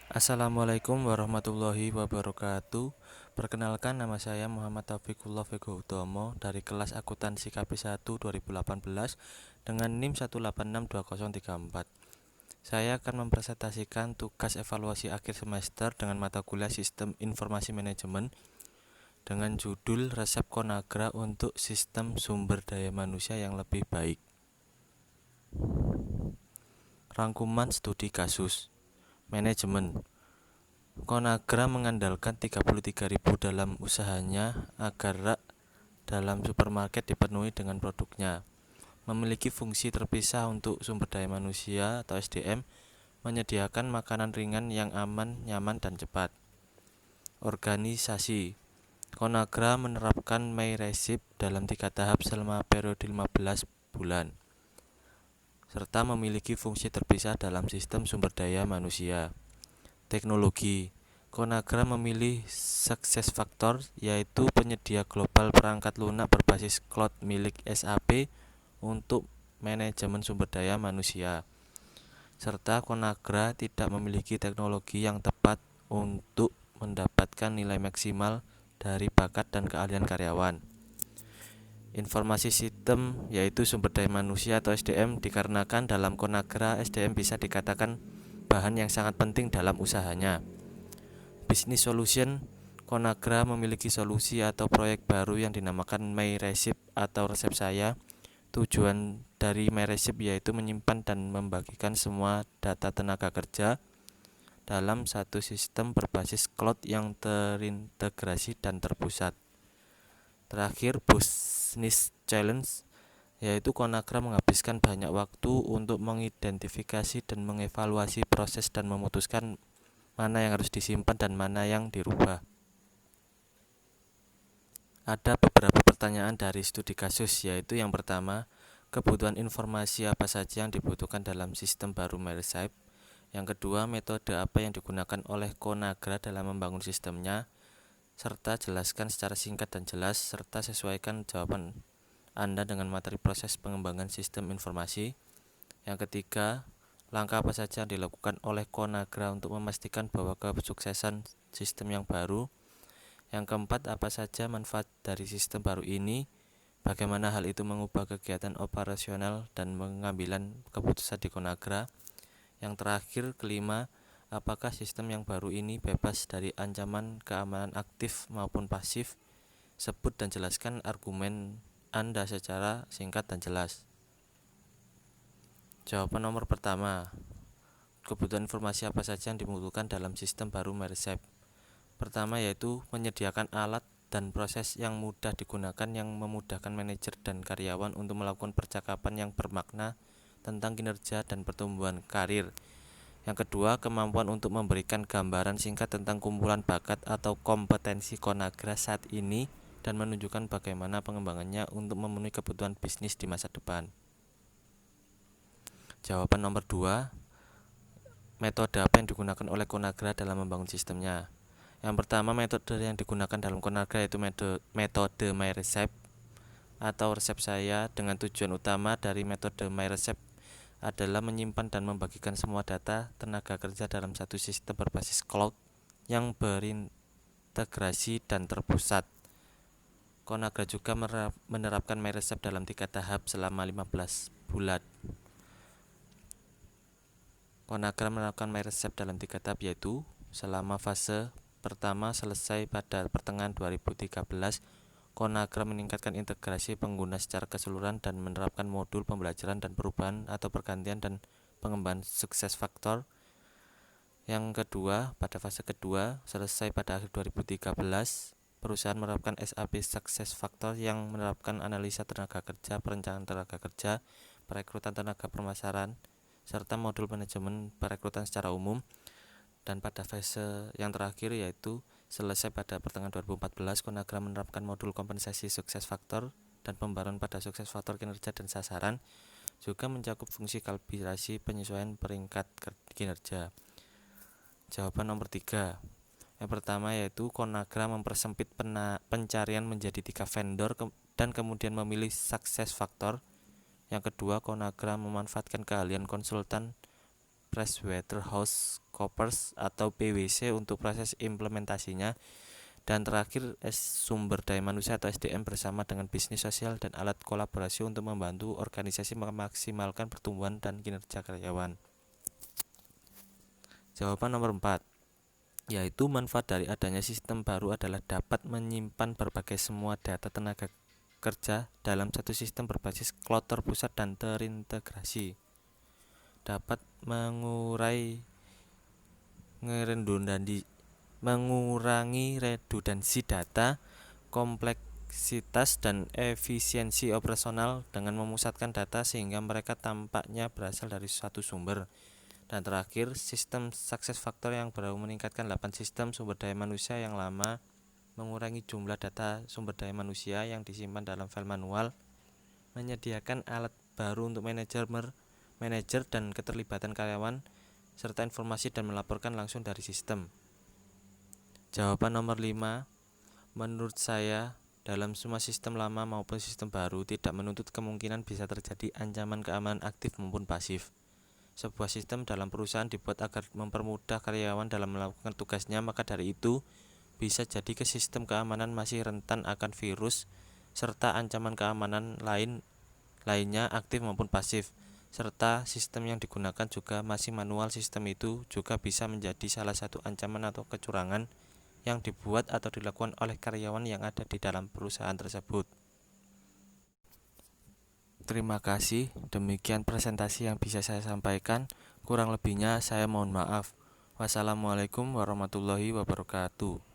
Assalamualaikum warahmatullahi wabarakatuh. Perkenalkan, nama saya Muhammad Taufikullah Vego Utomo dari kelas akuntansi KP1 2018 dengan NIM 1862034. Saya akan mempresentasikan tugas evaluasi akhir semester dengan mata kuliah Sistem Informasi Manajemen dengan judul Resep Conagra untuk Sistem Sumber Daya Manusia yang Lebih Baik. Rangkuman studi kasus manajemen. Conagra mengandalkan 33.000 dalam usahanya agar rak dalam supermarket dipenuhi dengan produknya. Memiliki fungsi terpisah untuk sumber daya manusia atau SDM, menyediakan makanan ringan yang aman, nyaman, dan cepat. Organisasi. Conagra menerapkan My Recipe dalam 3 tahap selama periode 15 bulan, serta memiliki fungsi terpisah dalam sistem sumber daya manusia. Teknologi. Conagra memilih SuccessFactors, yaitu penyedia global perangkat lunak berbasis cloud milik SAP untuk manajemen sumber daya manusia. Serta Conagra tidak memiliki teknologi yang tepat untuk mendapatkan nilai maksimal dari bakat dan keahlian karyawan. Informasi sistem, yaitu sumber daya manusia atau SDM, dikarenakan dalam Conagra SDM bisa dikatakan bahan yang sangat penting dalam usahanya. Business Solution. Conagra memiliki solusi atau proyek baru yang dinamakan My Recipe atau resep saya. Tujuan dari My Recipe yaitu menyimpan dan membagikan semua data tenaga kerja dalam satu sistem berbasis cloud yang terintegrasi dan terpusat. Terakhir, Business Challenge, yaitu Conagra menghabiskan banyak waktu untuk mengidentifikasi dan mengevaluasi proses dan memutuskan mana yang harus disimpan dan mana yang dirubah. Ada beberapa pertanyaan dari studi kasus, yaitu yang pertama, kebutuhan informasi apa saja yang dibutuhkan dalam sistem baru My Recipe. Yang kedua, metode apa yang digunakan oleh Conagra dalam membangun sistemnya, serta jelaskan secara singkat dan jelas, serta sesuaikan jawaban Anda dengan materi proses pengembangan sistem informasi. Yang ketiga, langkah apa saja yang dilakukan oleh Conagra untuk memastikan bahwa kesuksesan sistem yang baru. Yang keempat, apa saja manfaat dari sistem baru ini, bagaimana hal itu mengubah kegiatan operasional dan pengambilan keputusan di Conagra. Yang terakhir, kelima, apakah sistem yang baru ini bebas dari ancaman keamanan aktif maupun pasif. Sebut dan jelaskan argumen Anda secara singkat dan jelas. Jawaban nomor pertama, kebutuhan informasi apa saja yang dibutuhkan dalam sistem baru My Recipe. Pertama, yaitu menyediakan alat dan proses yang mudah digunakan yang memudahkan manajer dan karyawan untuk melakukan percakapan yang bermakna tentang kinerja dan pertumbuhan karir. Yang kedua, kemampuan untuk memberikan gambaran singkat tentang kumpulan bakat atau kompetensi Conagra saat ini dan menunjukkan bagaimana pengembangannya untuk memenuhi kebutuhan bisnis di masa depan. Jawaban nomor 2, metode apa yang digunakan oleh Conagra dalam membangun sistemnya. Yang pertama, metode yang digunakan dalam Conagra yaitu metode My Recipe atau resep saya, dengan tujuan utama dari metode My Recipe adalah menyimpan dan membagikan semua data tenaga kerja dalam satu sistem berbasis cloud yang berintegrasi dan terpusat. Conagra juga menerapkan My Recipe dalam 3 tahap selama 15 bulan. Conagra menerapkan My Recipe dalam 3 tahap, yaitu selama fase pertama selesai pada pertengahan 2013, Conagra meningkatkan integrasi pengguna secara keseluruhan dan menerapkan modul pembelajaran dan perubahan atau pergantian dan pengembangan SuccessFactors. Yang kedua, pada fase kedua selesai pada akhir 2013, perusahaan menerapkan SAP SuccessFactors yang menerapkan analisa tenaga kerja, perencanaan tenaga kerja, perekrutan tenaga pemasaran, serta modul manajemen perekrutan secara umum. Dan pada fase yang terakhir, yaitu selesai pada pertengahan 2014, Conagra menerapkan modul kompensasi SuccessFactors dan pembaruan pada SuccessFactors kinerja dan sasaran, juga mencakup fungsi kalibrasi penyesuaian peringkat kinerja. Jawaban nomor 3, yang pertama yaitu Conagra mempersempit pencarian menjadi 3 vendor dan kemudian memilih SuccessFactors. Yang kedua, Conagra memanfaatkan keahlian konsultan PricewaterhouseCoopers atau PwC untuk proses implementasinya. Dan terakhir, sumber daya manusia atau SDM bersama dengan bisnis sosial dan alat kolaborasi untuk membantu organisasi memaksimalkan pertumbuhan dan kinerja karyawan. Jawaban nomor 4, yaitu manfaat dari adanya sistem baru adalah dapat menyimpan berbagai semua data tenaga kerja dalam satu sistem berbasis cloud terpusat dan terintegrasi. Dapat mengurangi redundansi data, kompleksitas, dan efisiensi operasional dengan memusatkan data sehingga mereka tampaknya berasal dari satu sumber. Dan terakhir, sistem success factor yang baru meningkatkan 8 sistem sumber daya manusia yang lama, mengurangi jumlah data sumber daya manusia yang disimpan dalam file manual, menyediakan alat baru untuk manajer dan keterlibatan karyawan, serta informasi dan melaporkan langsung dari sistem. Jawaban nomor 5, menurut saya, dalam semua sistem lama maupun sistem baru tidak menuntut kemungkinan bisa terjadi ancaman keamanan aktif maupun pasif. Sebuah sistem dalam perusahaan dibuat agar mempermudah karyawan dalam melakukan tugasnya, maka dari itu bisa jadi ke sistem keamanan masih rentan akan virus serta ancaman keamanan lainnya aktif maupun pasif. Serta sistem yang digunakan juga masih manual, sistem itu juga bisa menjadi salah satu ancaman atau kecurangan yang dibuat atau dilakukan oleh karyawan yang ada di dalam perusahaan tersebut. Terima kasih, demikian presentasi yang bisa saya sampaikan. Kurang lebihnya saya mohon maaf. Wassalamualaikum warahmatullahi wabarakatuh.